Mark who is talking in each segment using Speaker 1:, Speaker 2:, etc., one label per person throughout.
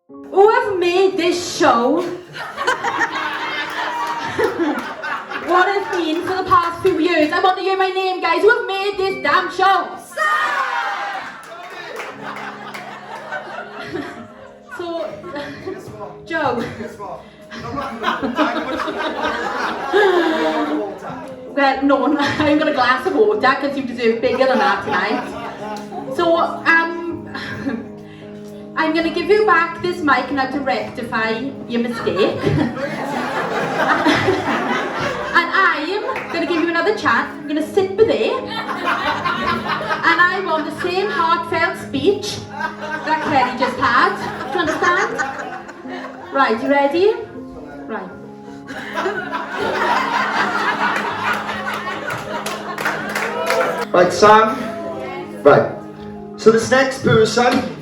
Speaker 1: Who have made this show what it's been for the past few years? I want to hear my name, guys. Who have made this damn show? So, Joe. Well, no, I'm got a glass of water because you deserve bigger than that tonight. So, I'm going to give you back this mic now to rectify your mistake. And I'm going to give you another chance. I'm going to sit with it. And I want the same heartfelt speech that Kelly just had. Do you understand? Right, you ready? Right.
Speaker 2: Right, Sam. Right. So this next person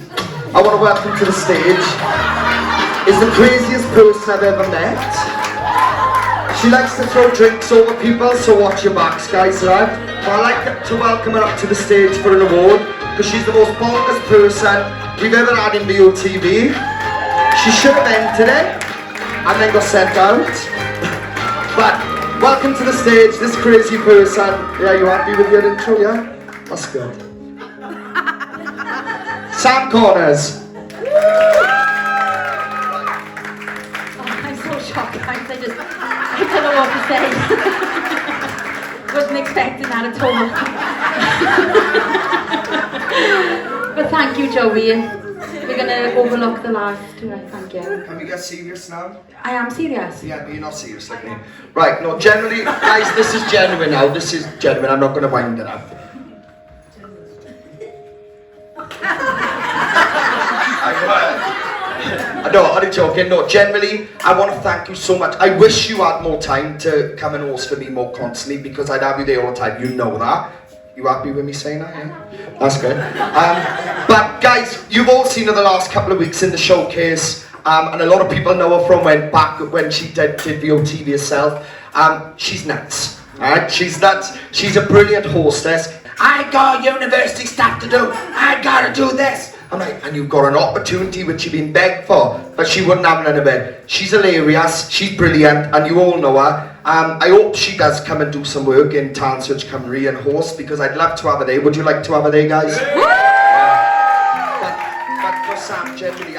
Speaker 2: I want to welcome to the stage is the craziest person I've ever met. She likes to throw drinks over people, so watch your backs, guys, right? But I'd like to welcome her up to the stage for an award because she's the most bonkers person we've ever had in VOTV. She should have entered it and then got sent out. But welcome to the stage, this crazy person. Yeah, you happy with your intro, yeah? That's good. Sam Corners.
Speaker 1: I'm so shocked, guys. I don't know what to say. Wasn't expecting that at all. But thank you, Joey. We're going to overlook the last two. Thank you.
Speaker 2: Can we get serious now?
Speaker 1: I am serious.
Speaker 2: Yeah, but you're not serious like me. Right, no, generally, guys, this is genuine now. This is genuine. I'm not going to wind it up. No, I'm joking. No, generally, I want to thank you so much. I wish you had more time to come and host for me more constantly because I'd have you there all the time. You know that. You happy with me saying that? Yeah? That's good. But guys, you've all seen her the last couple of weeks in the showcase, and a lot of people know her from when she did VOTV herself. She's nuts. Alright, she's nuts. She's a brilliant hostess. I got university stuff to do. I gotta do this. I'm like, and you've got an opportunity which you've been begged for, but she wouldn't have none of it. She's hilarious, she's brilliant, and you all know her. I hope she does come and do some work in talentsearchcymru and host, because I'd love to have her there. Would you like to have her there, guys? But for Sam, generally,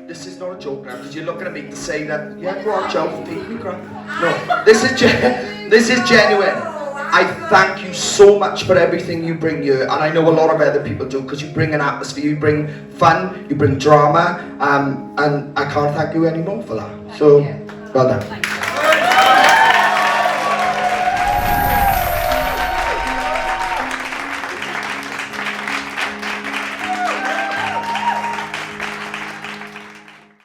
Speaker 2: this is not a joke now, because you're looking at me to say that, yeah, go on, Joe, take me, crap. No, this is genuine. I thank you so much for everything you bring here, and I know a lot of other people do, because you bring an atmosphere, you bring fun, you bring drama, and I can't thank you anymore for that. So, well done.